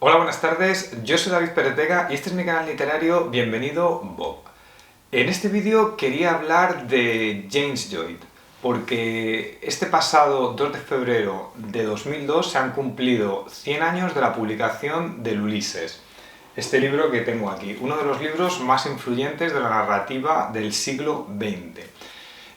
Hola, buenas tardes, yo soy David Pérez Vega y este es mi canal literario Bienvenido Bob. En este vídeo quería hablar de James Joyce, porque este pasado 2 de febrero de 2002 se han cumplido 100 años de la publicación del Ulises, este libro que tengo aquí, uno de los libros más influyentes de la narrativa del siglo XX.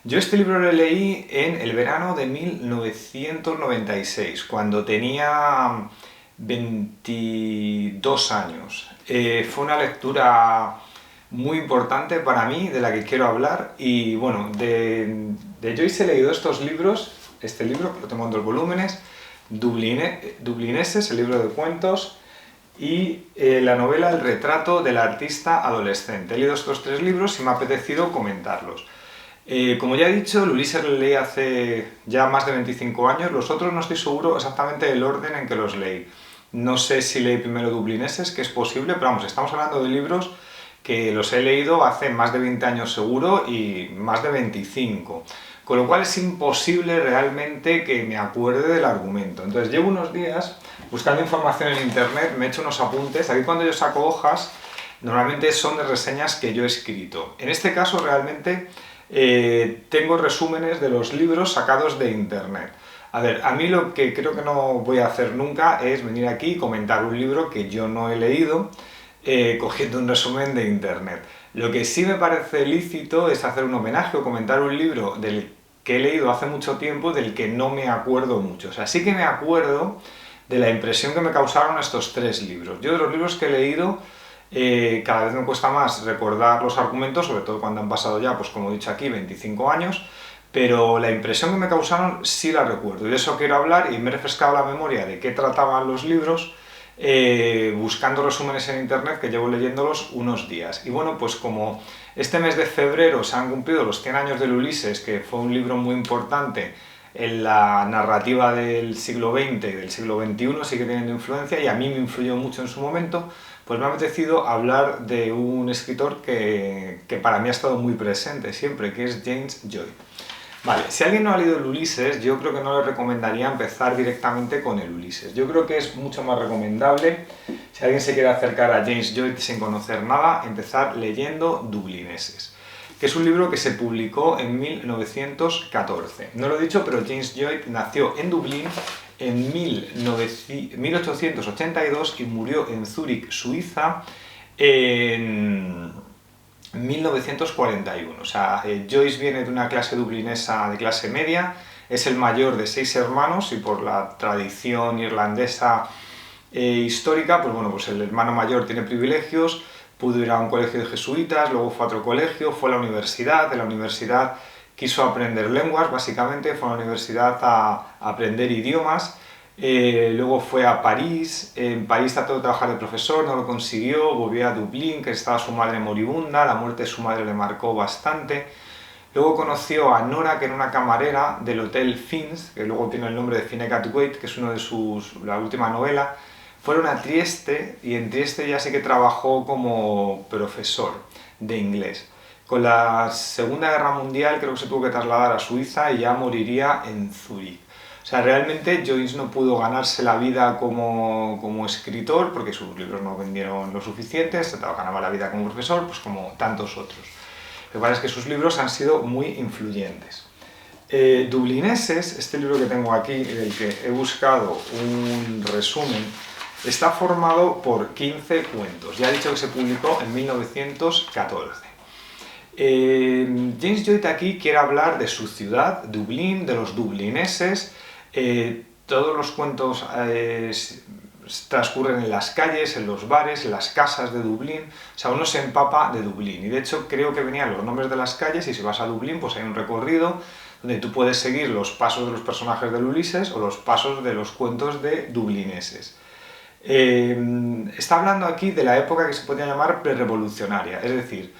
Yo este libro lo leí en el verano de 1996, cuando tenía 22 años. Fue una lectura muy importante para mí, de la que quiero hablar, y bueno, de Joyce he leído estos libros, este libro, que lo tengo en 2 volúmenes, Dublineses, el libro de cuentos, y la novela El retrato del artista adolescente. He leído estos 3 libros y me ha apetecido comentarlos. Como ya he dicho, el Ulises lo leí hace ya más de 25 años, los otros no estoy seguro exactamente del orden en que los leí. No sé si leí primero Dublineses, que es posible, pero vamos, estamos hablando de libros que los he leído hace más de 20 años seguro y más de 25. Con lo cual es imposible realmente que me acuerde del argumento. Entonces llevo unos días buscando información en internet, me he hecho unos apuntes. Aquí cuando yo saco hojas, normalmente son de reseñas que yo he escrito. En este caso realmente tengo resúmenes de los libros sacados de internet. A ver, a mí lo que creo que no voy a hacer nunca es venir aquí y comentar un libro que yo no he leído cogiendo un resumen de internet. Lo que sí me parece lícito es hacer un homenaje o comentar un libro del que he leído hace mucho tiempo, del que no me acuerdo mucho. O sea, sí que me acuerdo de la impresión que me causaron estos 3 libros. Yo de los libros que he leído, cada vez me cuesta más recordar los argumentos, sobre todo cuando han pasado ya, pues como he dicho aquí, 25 años, pero la impresión que me causaron sí la recuerdo, y de eso quiero hablar, y me he refrescado la memoria de qué trataban los libros, buscando resúmenes en internet, que llevo leyéndolos unos días. Y bueno, pues como este mes de febrero se han cumplido los 100 años del Ulises, que fue un libro muy importante en la narrativa del siglo XX y del siglo XXI, sigue teniendo influencia y a mí me influyó mucho en su momento, pues me ha apetecido hablar de un escritor que para mí ha estado muy presente siempre, que es James Joyce. Vale, si alguien no ha leído el Ulises, yo creo que no le recomendaría empezar directamente con el Ulises. Yo creo que es mucho más recomendable, si alguien se quiere acercar a James Joyce sin conocer nada, empezar leyendo Dublineses, que es un libro que se publicó en 1914. No lo he dicho, pero James Joyce nació en Dublín en 1882 y murió en Zúrich, Suiza, en 1941. O sea, Joyce viene de una clase dublinesa de clase media, es el mayor de 6 hermanos y por la tradición irlandesa histórica, pues bueno, pues el hermano mayor tiene privilegios, pudo ir a un colegio de jesuitas, luego fue a otro colegio, fue a la universidad, de la universidad quiso aprender lenguas, básicamente fue a la universidad a aprender idiomas. Luego fue a París, en París trató de trabajar de profesor, no lo consiguió, volvió a Dublín, que estaba su madre moribunda, la muerte de su madre le marcó bastante. Luego conoció a Nora, que era una camarera del Hotel Finns, que luego tiene el nombre de Finnegan Wake, que es uno de la última novela. Fueron a Trieste y en Trieste ya sí que trabajó como profesor de inglés. Con la Segunda Guerra Mundial creo que se tuvo que trasladar a Suiza y ya moriría en Zúrich. O sea, realmente Joyce no pudo ganarse la vida como escritor porque sus libros no vendieron lo suficiente, se ganaba la vida como profesor, pues como tantos otros. Lo que pasa es que sus libros han sido muy influyentes. Dublineses, este libro que tengo aquí, del que he buscado un resumen, está formado por 15 cuentos. Ya he dicho que se publicó en 1914. James Joyce aquí quiere hablar de su ciudad, Dublín, de los dublineses. Todos los cuentos transcurren en las calles, en los bares, en las casas de Dublín. O sea, uno se empapa de Dublín. Y de hecho creo que venían los nombres de las calles y si vas a Dublín pues hay un recorrido donde tú puedes seguir los pasos de los personajes del Ulises o los pasos de los cuentos de dublineses. Está hablando aquí de la época que se podría llamar prerevolucionaria, es decir,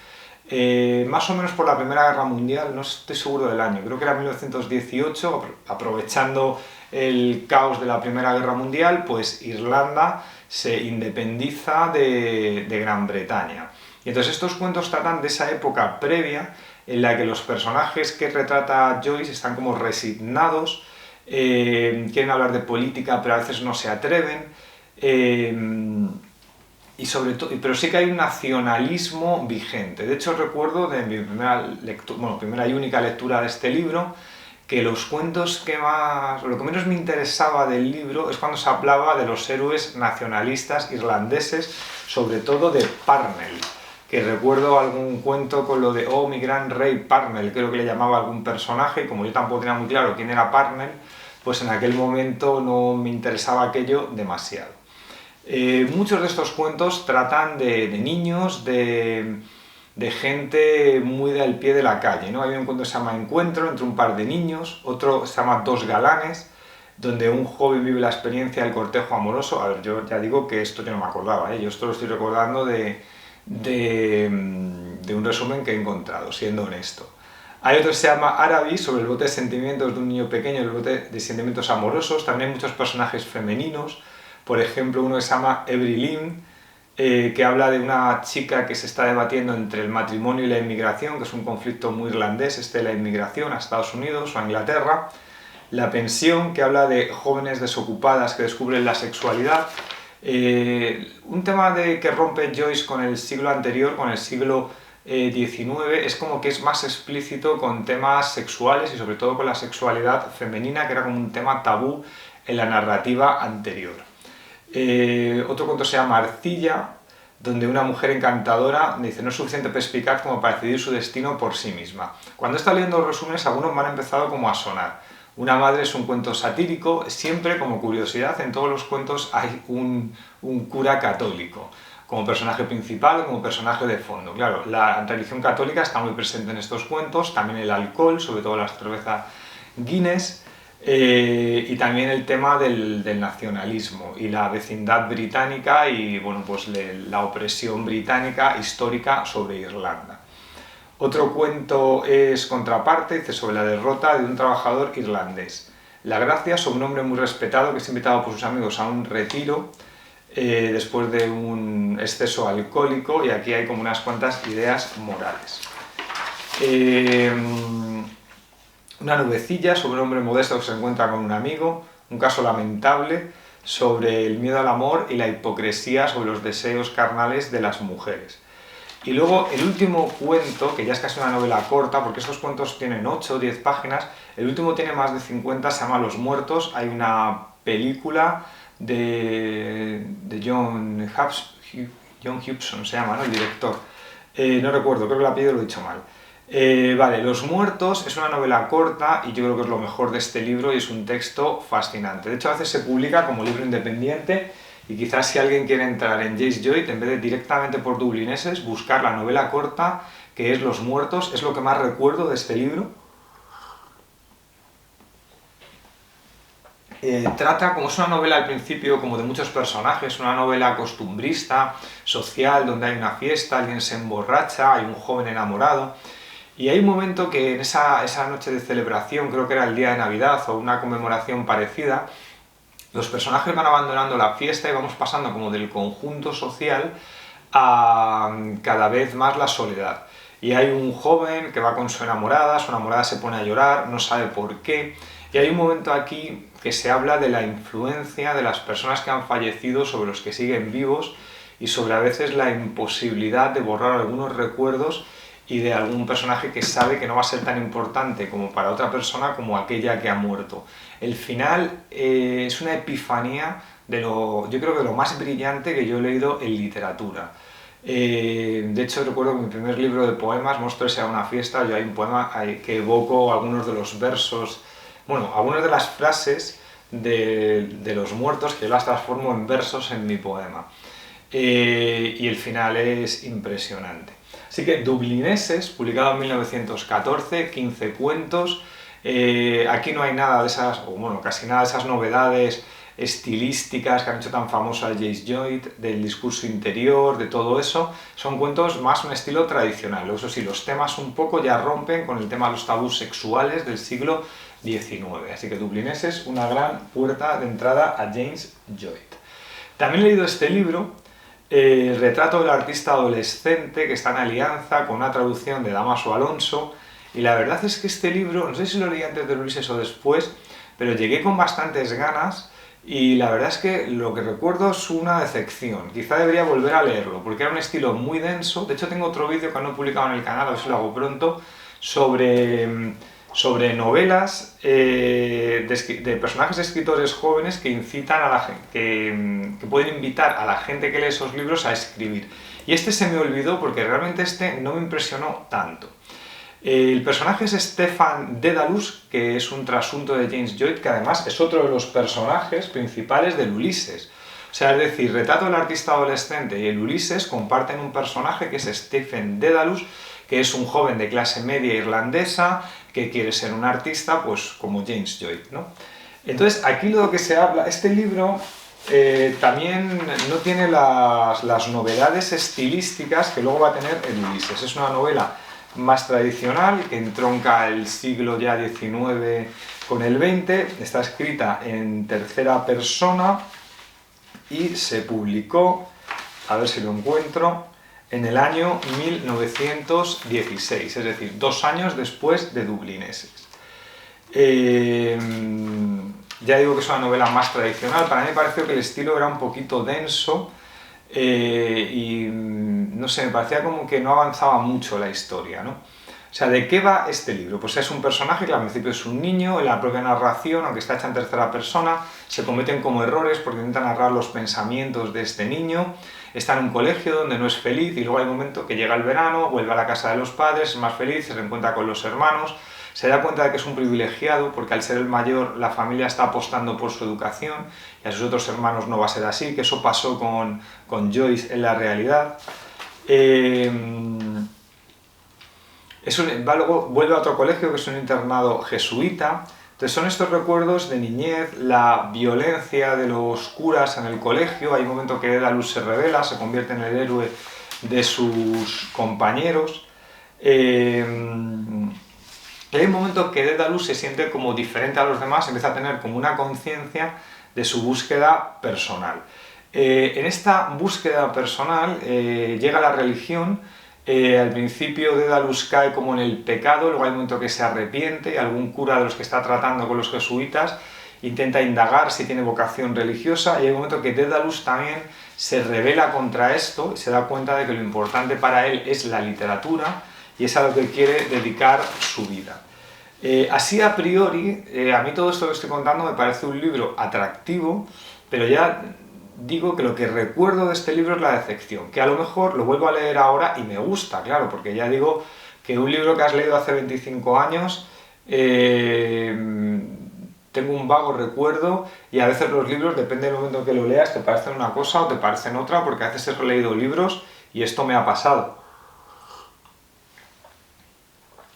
más o menos por la Primera Guerra Mundial, no estoy seguro del año, creo que era 1918, aprovechando el caos de la Primera Guerra Mundial, pues Irlanda se independiza de Gran Bretaña. Y entonces estos cuentos tratan de esa época previa en la que los personajes que retrata Joyce están como resignados, quieren hablar de política pero a veces no se atreven, y sobre todo, pero sí que hay un nacionalismo vigente. De hecho, recuerdo de mi primera y única lectura de este libro, que los cuentos que más, lo que menos me interesaba del libro es cuando se hablaba de los héroes nacionalistas irlandeses, sobre todo de Parnell, que recuerdo algún cuento con lo de "oh, mi gran rey Parnell", creo que le llamaba algún personaje, y como yo tampoco tenía muy claro quién era Parnell, pues en aquel momento no me interesaba aquello demasiado. Muchos de estos cuentos tratan de niños, de gente muy del pie de la calle, ¿no? Hay un cuento que se llama Encuentro entre un par de niños, otro se llama Dos galanes, donde un joven vive la experiencia del cortejo amoroso. A ver, yo ya digo que esto yo no me acordaba, ¿eh? Yo esto lo estoy recordando de un resumen que he encontrado, siendo honesto. Hay otro que se llama Araby, sobre el bote de sentimientos de un niño pequeño, el bote de sentimientos amorosos. También hay muchos personajes femeninos, por ejemplo uno que se llama Every Lynn, que habla de una chica que se está debatiendo entre el matrimonio y la inmigración, que es un conflicto muy irlandés, de la inmigración a Estados Unidos o a Inglaterra. La pensión, que habla de jóvenes desocupadas que descubren la sexualidad. Un tema que rompe Joyce con el siglo anterior, con el siglo XIX, es como que es más explícito con temas sexuales y sobre todo con la sexualidad femenina, que era como un tema tabú en la narrativa anterior. Otro cuento se llama Arcilla, donde una mujer encantadora dice no es suficiente perspicaz como para decidir su destino por sí misma. Cuando he estado leyendo los resúmenes, algunos me han empezado como a sonar. Una madre es un cuento satírico, siempre como curiosidad, en todos los cuentos hay un cura católico, como personaje principal o como personaje de fondo. Claro, la religión católica está muy presente en estos cuentos, también el alcohol, sobre todo la cerveza Guinness, y también el tema del nacionalismo y la vecindad británica y bueno, pues la opresión británica histórica sobre Irlanda. Otro cuento es Contraparte, dice sobre la derrota de un trabajador irlandés. La gracia sobre un hombre muy respetado que es invitado por sus amigos a un retiro después de un exceso alcohólico, y aquí hay como unas cuantas ideas morales. Una nubecilla sobre un hombre modesto que se encuentra con un amigo, un caso lamentable sobre el miedo al amor y la hipocresía sobre los deseos carnales de las mujeres. Y luego el último cuento, que ya es casi una novela corta, porque estos cuentos tienen 8 o 10 páginas, el último tiene más de 50, se llama Los Muertos. Hay una película de John Hewson, se llama, ¿no? El director. No recuerdo, creo que el apellido lo he dicho mal. Vale, Los Muertos es una novela corta y yo creo que es lo mejor de este libro y es un texto fascinante. De hecho, a veces se publica como libro independiente y quizás si alguien quiere entrar en James Joyce, en vez de directamente por Dublineses, buscar la novela corta que es Los Muertos, es lo que más recuerdo de este libro. Trata, como es una novela al principio como de muchos personajes, una novela costumbrista, social, donde hay una fiesta, alguien se emborracha, hay un joven enamorado. Y hay un momento que en esa noche de celebración, creo que era el día de Navidad o una conmemoración parecida, los personajes van abandonando la fiesta y vamos pasando como del conjunto social a cada vez más la soledad. Y hay un joven que va con su enamorada se pone a llorar, no sabe por qué. Y hay un momento aquí que se habla de la influencia de las personas que han fallecido sobre los que siguen vivos y sobre a veces la imposibilidad de borrar algunos recuerdos y de algún personaje que sabe que no va a ser tan importante como para otra persona como aquella que ha muerto. El final es una epifanía yo creo que de lo más brillante que yo he leído en literatura. De hecho, recuerdo que mi primer libro de poemas, Monstruos a una fiesta, yo hay un poema que evoco algunos de los versos, bueno, algunas de las frases de Los Muertos, que yo las transformo en versos en mi poema. Y el final es impresionante. Así que Dublineses, publicado en 1914, 15 cuentos. Aquí no hay nada de esas, o bueno, casi nada de esas novedades estilísticas que han hecho tan famoso a James Joyce, del discurso interior, de todo eso. Son cuentos más un estilo tradicional. Eso sí, los temas un poco ya rompen con el tema de los tabús sexuales del siglo XIX. Así que Dublineses, una gran puerta de entrada a James Joyce. También he leído este libro, El retrato del artista adolescente, que está en alianza con una traducción de Dámaso Alonso, y la verdad es que este libro, no sé si lo leí antes de Ulises o después, pero llegué con bastantes ganas y la verdad es que lo que recuerdo es una decepción. Quizá debería volver a leerlo, porque era un estilo muy denso. De hecho, tengo otro vídeo que no he publicado en el canal, a ver si lo hago pronto, sobre novelas de personajes escritores jóvenes que incitan a la gente, que pueden invitar a la gente que lee esos libros a escribir. Y este se me olvidó porque realmente este no me impresionó tanto. El personaje es Stefan Dedalus, que es un trasunto de James Joyce, que además es otro de los personajes principales del Ulises. O sea, es decir, Retrato del artista adolescente y el Ulises comparten un personaje que es Stephen Dedalus, que es un joven de clase media irlandesa que quiere ser un artista, pues como James Joyce, ¿no? Entonces, aquí lo que se habla, este libro también no tiene las novedades estilísticas que luego va a tener el Ulises. Es una novela más tradicional, que entronca el siglo ya XIX con el XX, está escrita en tercera persona y se publicó, a ver si lo encuentro, en el año 1916, es decir, 2 años después de Dublineses. Ya digo que es una novela más tradicional, para mí me pareció que el estilo era un poquito denso, y no sé, me parecía como que no avanzaba mucho la historia, ¿no? O sea, ¿de qué va este libro? Pues es un personaje que al principio es un niño, en la propia narración, aunque está hecha en tercera persona, se cometen como errores porque intenta narrar los pensamientos de este niño, está en un colegio donde no es feliz y luego hay un momento que llega el verano, vuelve a la casa de los padres, es más feliz, se reencuentra con los hermanos, se da cuenta de que es un privilegiado porque al ser el mayor la familia está apostando por su educación y a sus otros hermanos no va a ser así, que eso pasó con Joyce en la realidad. Luego vuelve a otro colegio que es un internado jesuita. Entonces son estos recuerdos de niñez, la violencia de los curas en el colegio. Hay un momento que Dedalus se revela, se convierte en el héroe de sus compañeros. Hay un momento que Dedalus se siente como diferente a los demás, empieza a tener como una conciencia de su búsqueda personal. En esta búsqueda personal llega la religión. Al principio Dedalus cae como en el pecado, luego hay un momento que se arrepiente, algún cura de los que está tratando con los jesuitas intenta indagar si tiene vocación religiosa y hay un momento que Dedalus también se rebela contra esto y se da cuenta de que lo importante para él es la literatura y es a lo que quiere dedicar su vida. Así a priori, a mí todo esto que estoy contando me parece un libro atractivo, pero ya digo que lo que recuerdo de este libro es la decepción, que a lo mejor lo vuelvo a leer ahora y me gusta, claro, porque ya digo que un libro que has leído hace 25 años, tengo un vago recuerdo y a veces los libros, depende del momento en que lo leas, te parecen una cosa o te parecen otra, porque a veces he releído libros y esto me ha pasado.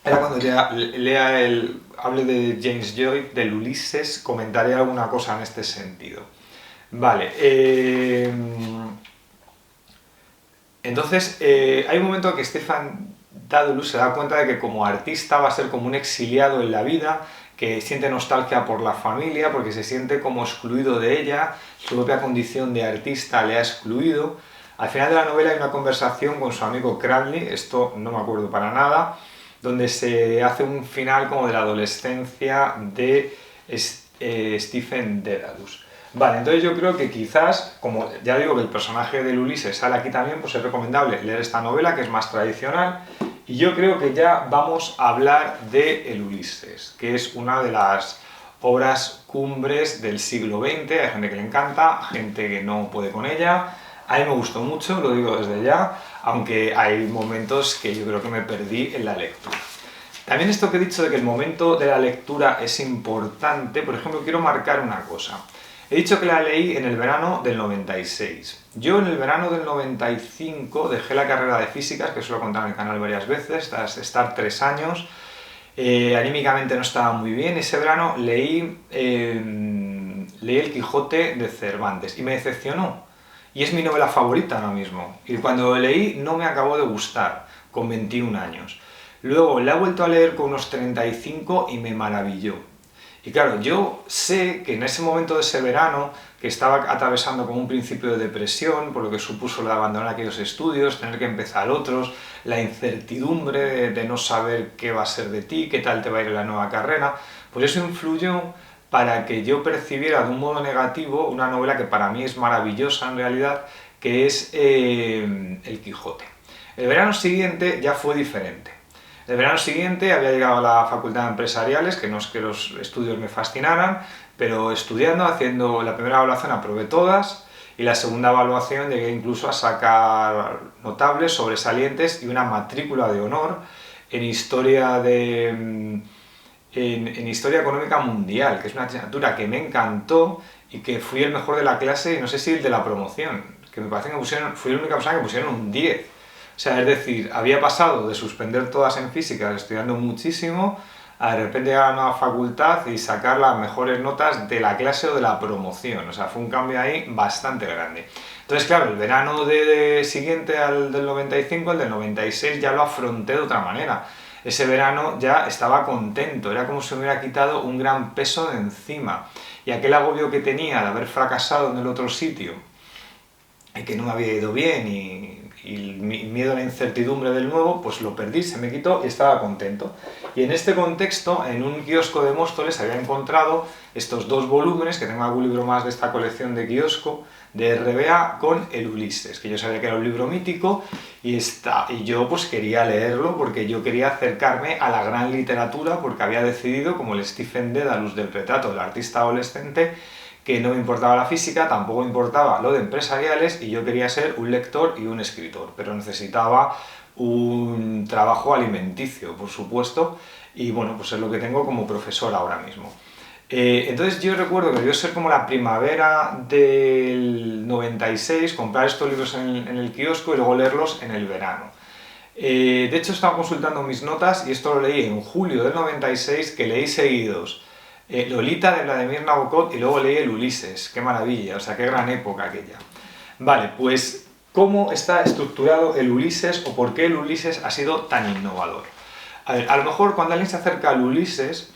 Ahora cuando ya hable de James Joyce, del Ulises, comentaré alguna cosa en este sentido. Vale, entonces hay un momento que Stefan Dedalus se da cuenta de que como artista va a ser como un exiliado en la vida, que siente nostalgia por la familia, porque se siente como excluido de ella, su propia condición de artista le ha excluido. Al final de la novela hay una conversación con su amigo Cranley, esto no me acuerdo para nada, donde se hace un final como de la adolescencia de Stephen Dedalus. Vale, entonces yo creo que quizás, como ya digo que el personaje del Ulises sale aquí también, pues es recomendable leer esta novela que es más tradicional y yo creo que ya vamos a hablar de El Ulises, que es una de las obras cumbres del siglo XX, hay gente que le encanta, gente que no puede con ella. A mí me gustó mucho, lo digo desde ya, aunque hay momentos que yo creo que me perdí en la lectura. También esto que he dicho de que el momento de la lectura es importante, por ejemplo, quiero marcar una cosa. He dicho que la leí en el verano del 96. Yo en el verano del 95 dejé la carrera de físicas, que os lo he contado en el canal varias veces, tras estar 3 años. Anímicamente no estaba muy bien. Ese verano leí El Quijote de Cervantes y me decepcionó. Y es mi novela favorita ahora mismo. Y cuando lo leí no me acabó de gustar, con 21 años. Luego la he vuelto a leer con unos 35 y me maravilló. Y claro, yo sé que en ese momento de ese verano, que estaba atravesando como un principio de depresión, por lo que supuso lo de abandonar aquellos estudios, tener que empezar otros, la incertidumbre de no saber qué va a ser de ti, qué tal te va a ir en la nueva carrera, pues eso influyó para que yo percibiera de un modo negativo una novela que para mí es maravillosa en realidad, que es El Quijote. El verano siguiente ya fue diferente. El verano siguiente había llegado a la Facultad de Empresariales, que no es que los estudios me fascinaran, pero estudiando, haciendo la primera evaluación aprobé todas, y la segunda evaluación llegué incluso a sacar notables, sobresalientes y una matrícula de honor en historia en Historia Económica Mundial, que es una asignatura que me encantó y que fui el mejor de la clase y no sé si el de la promoción, que me parece que fui la única persona que pusieron un 10. O sea, es decir, había pasado de suspender todas en física estudiando muchísimo a de repente llegar a una nueva facultad y sacar las mejores notas de la clase o de la promoción. O sea, fue un cambio ahí bastante grande. Entonces, claro, el verano siguiente al del 95, el del 96 ya lo afronté de otra manera. Ese verano ya estaba contento, era como si me hubiera quitado un gran peso de encima. Y aquel agobio que tenía de haber fracasado en el otro sitio, y que no me había ido bien, y el miedo a la incertidumbre del nuevo, pues lo perdí, se me quitó y estaba contento. Y en este contexto, en un kiosco de Móstoles había encontrado estos 2 volúmenes, que tengo algún libro más de esta colección de kiosco, de RBA con el Ulises, que yo sabía que era un libro mítico y yo pues quería leerlo porque yo quería acercarme a la gran literatura, porque había decidido, como el Stephen Dedalus del retrato del artista adolescente, que no me importaba la física, tampoco me importaba lo de empresariales y yo quería ser un lector y un escritor, pero necesitaba un trabajo alimenticio, por supuesto, y bueno, pues es lo que tengo como profesor ahora mismo. Entonces yo recuerdo que debió ser como la primavera del 96, comprar estos libros en el kiosco y luego leerlos en el verano. De hecho estaba consultando mis notas y esto lo leí en julio del 96, que leí seguidos Lolita de Vladimir Nabokov y luego leí el Ulises. ¡Qué maravilla! O sea, qué gran época aquella. Vale, pues ¿cómo está estructurado el Ulises o por qué el Ulises ha sido tan innovador? A ver, a lo mejor cuando alguien se acerca al Ulises,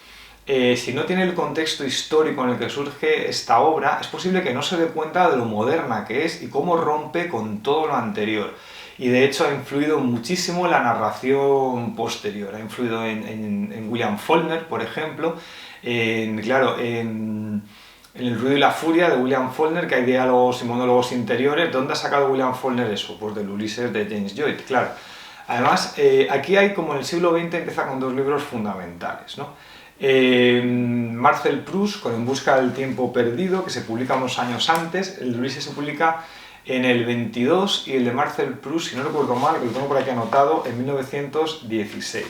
si no tiene el contexto histórico en el que surge esta obra, es posible que no se dé cuenta de lo moderna que es y cómo rompe con todo lo anterior. Y de hecho ha influido muchísimo en la narración posterior. Ha influido en William Faulkner, por ejemplo, claro, en El ruido y la furia de William Faulkner, que hay diálogos y monólogos interiores. ¿Dónde ha sacado William Faulkner eso? Pues del Ulises de James Joyce, claro. Además, aquí hay, como en el siglo XX, empieza con 2 libros fundamentales, ¿no? Marcel Proust, con En busca del tiempo perdido, que se publica unos años antes. El de Ulises se publica en el 22 y el de Marcel Proust, si no recuerdo mal, que lo tengo por aquí anotado, en 1916.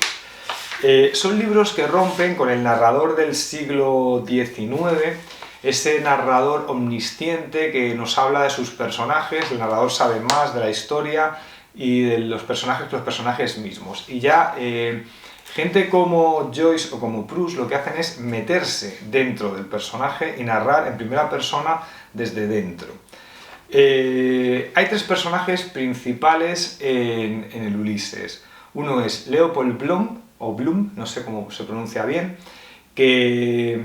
Son libros que rompen con el narrador del siglo XIX, ese narrador omnisciente que nos habla de sus personajes. El narrador sabe más de la historia y de los personajes que los personajes mismos. Y ya gente como Joyce o como Proust lo que hacen es meterse dentro del personaje y narrar en primera persona desde dentro. Hay 3 personajes principales en el Ulises. Uno es Leopold Bloom, o Bloom, no sé cómo se pronuncia bien, que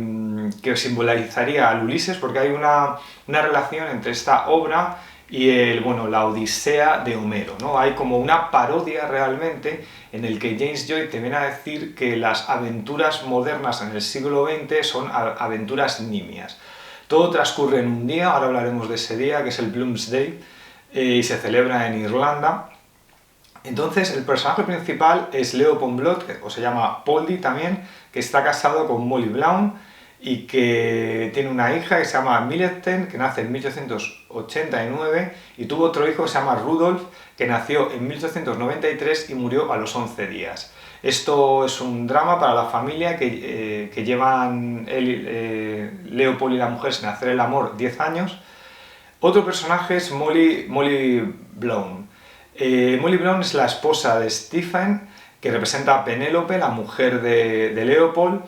simbolizaría al Ulises, porque hay una relación entre esta obra y la Odisea de Homero, ¿no? Hay como una parodia realmente en el que James Joyce te viene a decir que las aventuras modernas en el siglo XX son aventuras nimias. Todo transcurre en un día, ahora hablaremos de ese día, que es el Bloomsday, y se celebra en Irlanda. Entonces el personaje principal es Leopold Bloom, o se llama Poldy también, que está casado con Molly Bloom y que tiene una hija que se llama Millicent, que nace en 1889, y tuvo otro hijo que se llama Rudolf, que nació en 1893 y murió a los 11 días. Esto es un drama para la familia que llevan Leopold y la mujer sin hacer el amor 10 años. Otro personaje es Molly Bloom. Molly Bloom es la esposa de Stephen, que representa a Penélope, la mujer de Leopold,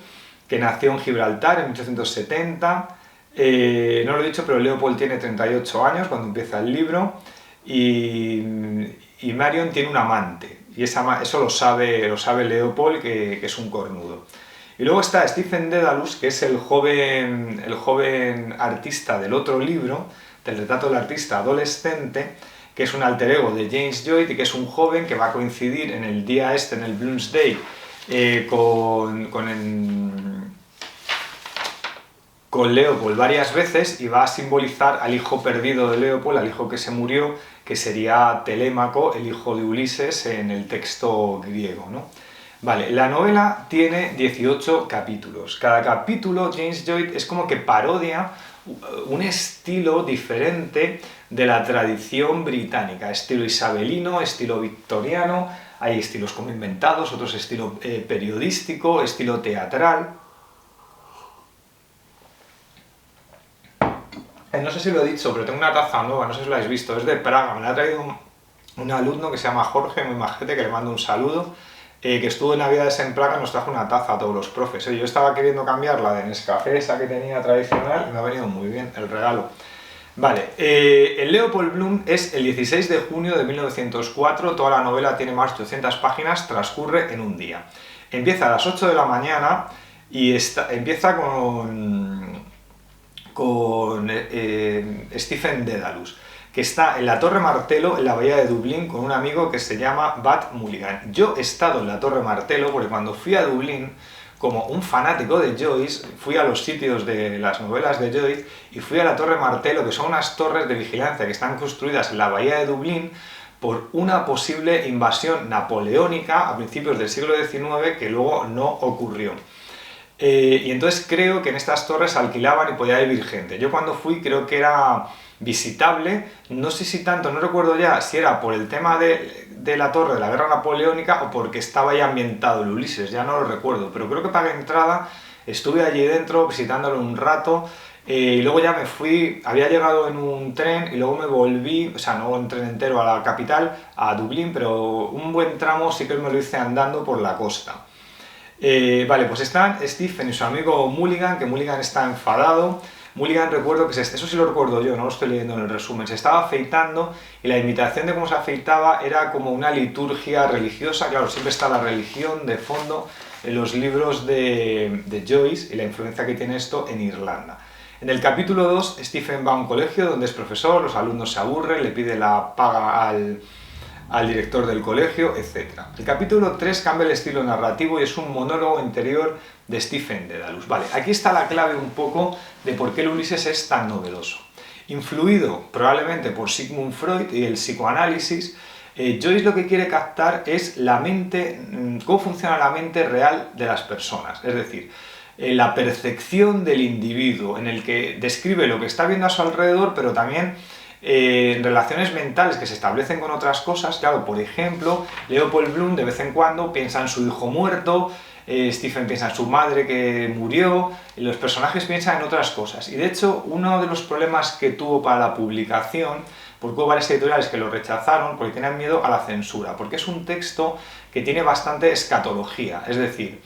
que nació en Gibraltar en 1870. No lo he dicho, pero Leopold tiene 38 años cuando empieza el libro, y Marion tiene un amante, y eso lo sabe Leopold, que es un cornudo. Y luego está Stephen Dedalus, que es el joven artista del otro libro, del retrato del artista adolescente, que es un alter ego de James Joyce y que es un joven que va a coincidir en el día en el Bloomsday, con Leopold varias veces y va a simbolizar al hijo perdido de Leopold, al hijo que se murió, que sería Telémaco, el hijo de Ulises en el texto griego, ¿no? Vale, la novela tiene 18 capítulos. Cada capítulo, James Joyce es como que parodia un estilo diferente de la tradición británica, estilo isabelino, estilo victoriano, hay estilos como inventados, otros estilo periodístico, estilo teatral. No sé si lo he dicho, pero tengo una taza nueva, no sé si lo habéis visto, es de Praga, me la ha traído un alumno que se llama Jorge, muy majete, que le mando un saludo, que estuvo en Navidades en Praga y nos trajo una taza a todos los profes. Yo estaba queriendo cambiar la de Nescafé, esa que tenía tradicional, y me ha venido muy bien el regalo. Vale, el Leopold Bloom es el 16 de junio de 1904, toda la novela tiene más de 800 páginas, transcurre en un día. Empieza a las 8 de la mañana y empieza con Stephen Dedalus, que está en la Torre Martello, en la bahía de Dublín, con un amigo que se llama Bat Mulligan. Yo he estado en la Torre Martello porque cuando fui a Dublín, como un fanático de Joyce, fui a los sitios de las novelas de Joyce y fui a la Torre Martello, que son unas torres de vigilancia que están construidas en la bahía de Dublín por una posible invasión napoleónica a principios del siglo XIX que luego no ocurrió. Y entonces creo que en estas torres alquilaban y podía vivir gente. Yo cuando fui creo que era visitable, no sé si tanto, no recuerdo ya si era por el tema de la torre de la guerra napoleónica o porque estaba ya ambientado el Ulises, ya no lo recuerdo, pero creo que pagué entrada, estuve allí dentro visitándolo un rato y luego ya me fui, había llegado en un tren y luego me volví, o sea, no un tren entero a la capital, a Dublín, pero un buen tramo sí que me lo hice andando por la costa. Vale, pues están Stephen y su amigo Mulligan, que Mulligan está enfadado. Mulligan, recuerdo que eso sí lo recuerdo yo, no lo estoy leyendo en el resumen, se estaba afeitando y la imitación de cómo se afeitaba era como una liturgia religiosa. Claro, siempre está la religión de fondo en los libros de Joyce y la influencia que tiene esto en Irlanda. En el capítulo 2, Stephen va a un colegio donde es profesor, los alumnos se aburren, le pide la paga al director del colegio, etc. El capítulo 3 cambia el estilo narrativo y es un monólogo interior de Stephen Dedalus. Vale, aquí está la clave un poco de por qué el Ulises es tan novedoso. Influido probablemente por Sigmund Freud y el psicoanálisis, Joyce lo que quiere captar es la mente, cómo funciona la mente real de las personas, es decir, la percepción del individuo en el que describe lo que está viendo a su alrededor, pero también relaciones mentales que se establecen con otras cosas. Claro, por ejemplo, Leopold Bloom de vez en cuando piensa en su hijo muerto, Stephen piensa en su madre que murió, y los personajes piensan en otras cosas. Y de hecho, uno de los problemas que tuvo para la publicación, porque hubo varias editoriales que lo rechazaron, porque tenían miedo a la censura, porque es un texto que tiene bastante escatología, es decir,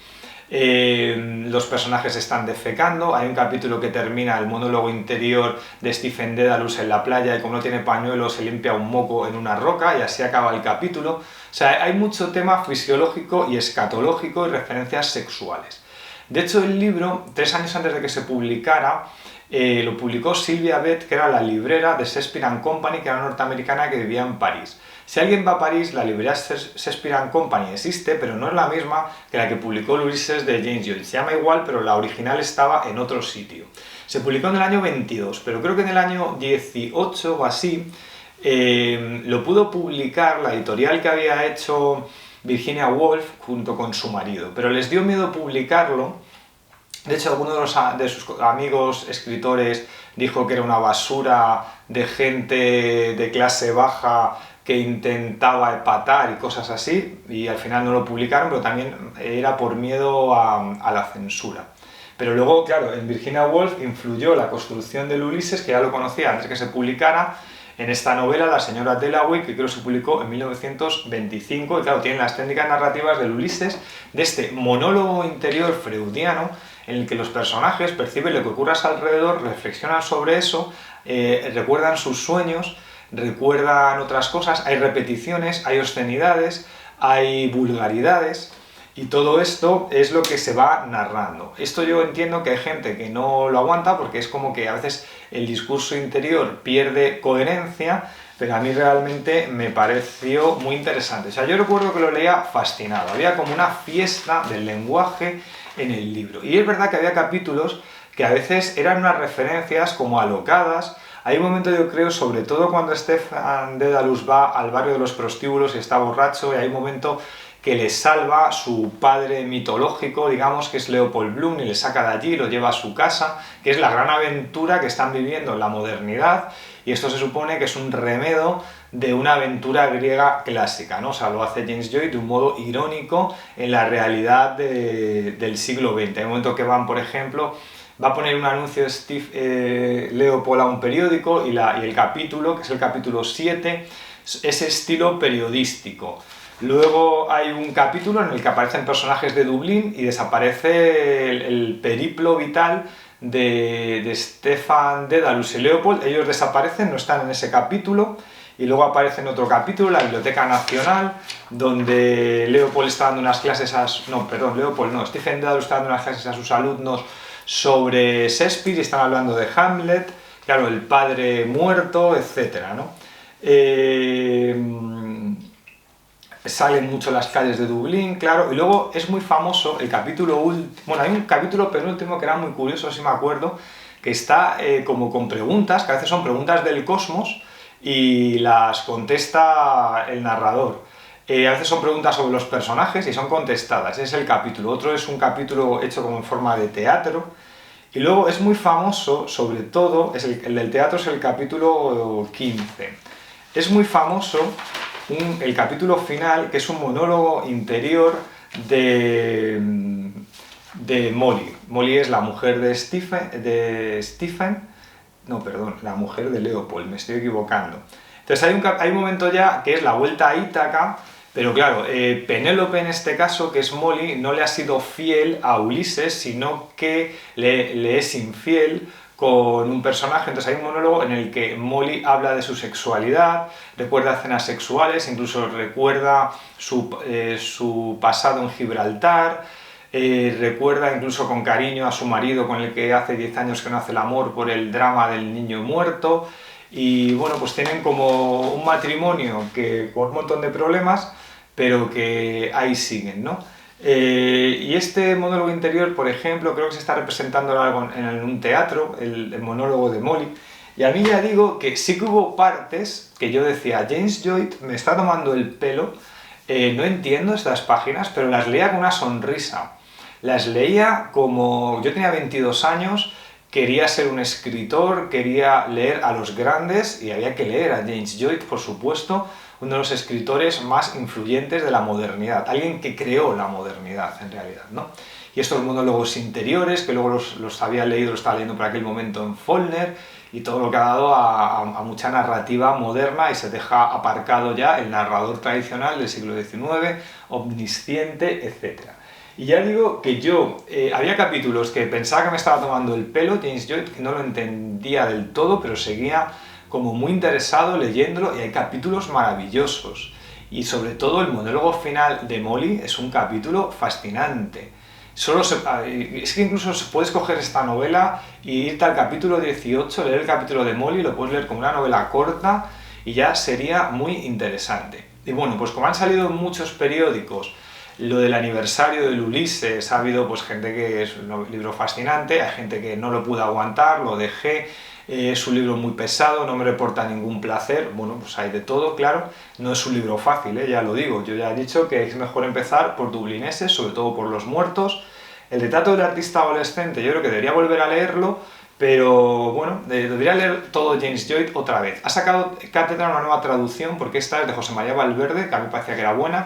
los personajes están defecando, hay un capítulo que termina el monólogo interior de Stephen Dedalus en la playa y como no tiene pañuelo se limpia un moco en una roca y así acaba el capítulo. O sea, hay mucho tema fisiológico y escatológico y referencias sexuales. De hecho, el libro, 3 años antes de que se publicara, lo publicó Sylvia Beth, que era la librera de Shakespeare & Company, que era norteamericana que vivía en París. Si alguien va a París, la librería Shakespeare & Company existe, pero no es la misma que la que publicó Ulises de James Joyce. Se llama igual, pero la original estaba en otro sitio. Se publicó en el año 22, pero creo que en el año 18 o así lo pudo publicar la editorial que había hecho Virginia Woolf junto con su marido, pero les dio miedo publicarlo. De hecho, alguno de sus amigos escritores dijo que era una basura de gente de clase baja que intentaba empatar y cosas así, y al final no lo publicaron, pero también era por miedo a la censura. Pero luego, claro, en Virginia Woolf influyó la construcción del Ulises, que ya lo conocía antes que se publicara, en esta novela, La señora Dalloway, que creo que se publicó en 1925, y claro, tiene las técnicas narrativas del Ulises, de este monólogo interior freudiano, en el que los personajes perciben lo que ocurre a su alrededor, reflexionan sobre eso, recuerdan sus sueños, recuerdan otras cosas, hay repeticiones, hay obscenidades, hay vulgaridades, y todo esto es lo que se va narrando. Esto yo entiendo que hay gente que no lo aguanta porque es como que a veces el discurso interior pierde coherencia, pero a mí realmente me pareció muy interesante. O sea, yo recuerdo que lo leía fascinado, había como una fiesta del lenguaje en el libro. Y es verdad que había capítulos que a veces eran unas referencias como alocadas. Hay un momento, yo creo, sobre todo cuando Stefan Dedalus va al barrio de los prostíbulos y está borracho, y hay un momento que le salva su padre mitológico, digamos, que es Leopold Bloom, y le saca de allí, lo lleva a su casa, que es la gran aventura que están viviendo en la modernidad, y esto se supone que es un remedo de una aventura griega clásica, ¿no? O sea, lo hace James Joyce de un modo irónico en la realidad del siglo XX. Hay un momento que van, por ejemplo, va a poner un anuncio de Steve Leopold a un periódico y el capítulo, que es el capítulo 7, es estilo periodístico. Luego hay un capítulo en el que aparecen personajes de Dublín y desaparece el periplo vital de Stefan Dedalus y Leopold. Ellos desaparecen, no están en ese capítulo. Y luego aparece en otro capítulo, la Biblioteca Nacional, donde Leopold está dando unas clases Stephen Dedalus está dando unas clases a sus alumnos sobre Shakespeare y están hablando de Hamlet, claro, el padre muerto, etc., ¿no? Salen mucho las calles de Dublín, claro, y luego es muy famoso el capítulo último, hay un capítulo penúltimo que era muy curioso, si me acuerdo, que está como con preguntas, que a veces son preguntas del cosmos, y las contesta el narrador. A veces son preguntas sobre los personajes y son contestadas, ese es el capítulo. Otro es un capítulo hecho como en forma de teatro. Y luego es muy famoso, sobre todo, el del teatro es el capítulo 15. Es muy famoso el capítulo final, que es un monólogo interior de Molly. Molly es la mujer de Stephen, la mujer de Leopold, me estoy equivocando. Entonces hay un momento ya que es la vuelta a Ítaca, pero claro, Penélope en este caso, que es Molly, no le ha sido fiel a Ulises, sino que le es infiel con un personaje. Entonces hay un monólogo en el que Molly habla de su sexualidad, recuerda escenas sexuales, incluso recuerda su pasado en Gibraltar, recuerda incluso con cariño a su marido con el que hace 10 años que no hace el amor por el drama del niño muerto. Y bueno, pues tienen como un matrimonio que con un montón de problemas, pero que ahí siguen, ¿no? Y este monólogo interior, por ejemplo, creo que se está representando algo en un teatro, el monólogo de Molly. Y a mí ya digo que sí que hubo partes que yo decía, James Joyce me está tomando el pelo, no entiendo estas páginas, pero las leía con una sonrisa. Las leía como... Yo tenía 22 años, quería ser un escritor, quería leer a los grandes y había que leer a James Joyce, por supuesto, uno de los escritores más influyentes de la modernidad, alguien que creó la modernidad en realidad, ¿no? Y estos monólogos interiores, que luego los había leído, los estaba leyendo por aquel momento en Faulkner, y todo lo que ha dado a mucha narrativa moderna y se deja aparcado ya el narrador tradicional del siglo XIX, omnisciente, etc. Y ya digo que yo, había capítulos que pensaba que me estaba tomando el pelo, James Joyce, que no lo entendía del todo, pero seguía como muy interesado leyéndolo, y hay capítulos maravillosos. Y sobre todo el monólogo final de Molly es un capítulo fascinante. Es que incluso puedes coger esta novela y irte al capítulo 18, leer el capítulo de Molly, lo puedes leer como una novela corta y ya sería muy interesante. Y bueno, pues como han salido en muchos periódicos lo del aniversario del Ulises, ha habido pues gente que es un libro fascinante, hay gente que no lo pudo aguantar, lo dejé, es un libro muy pesado, no me reporta ningún placer, bueno, pues hay de todo, claro, no es un libro fácil, ya lo digo, yo ya he dicho que es mejor empezar por dublineses, sobre todo por los muertos. El retrato del artista adolescente, yo creo que debería volver a leerlo, pero bueno, debería leer todo James Joyce otra vez. Ha sacado Cátedra una nueva traducción, porque esta es de José María Valverde, que a mí me parecía que era buena.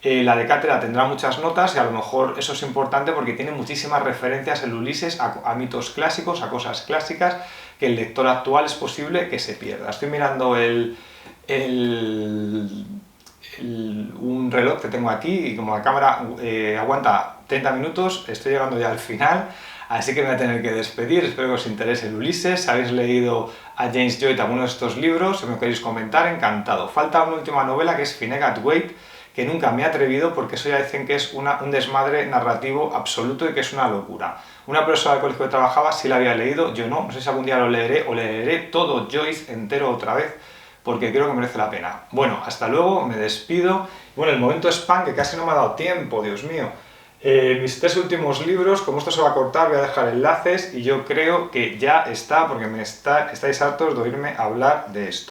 La de Cátedra tendrá muchas notas y a lo mejor eso es importante porque tiene muchísimas referencias en Ulises a mitos clásicos, a cosas clásicas, que el lector actual es posible que se pierda. Estoy mirando un reloj que tengo aquí y como la cámara aguanta 30 minutos, estoy llegando ya al final, así que me voy a tener que despedir. Espero que os interese el Ulises. Si habéis leído a James Joyce alguno de estos libros, si me queréis comentar, encantado. Falta una última novela que es Finnegan Wake, que nunca me he atrevido porque eso ya dicen que es un desmadre narrativo absoluto y que es una locura. Una profesora del colegio que trabajaba sí la había leído, yo no sé si algún día lo leeré o leeré todo Joyce entero otra vez, porque creo que merece la pena. Bueno, hasta luego, me despido. Bueno, el momento spam, que casi no me ha dado tiempo, Dios mío. Mis 3 últimos libros, como esto se va a cortar, voy a dejar enlaces y yo creo que ya está, porque estáis hartos de oírme hablar de esto.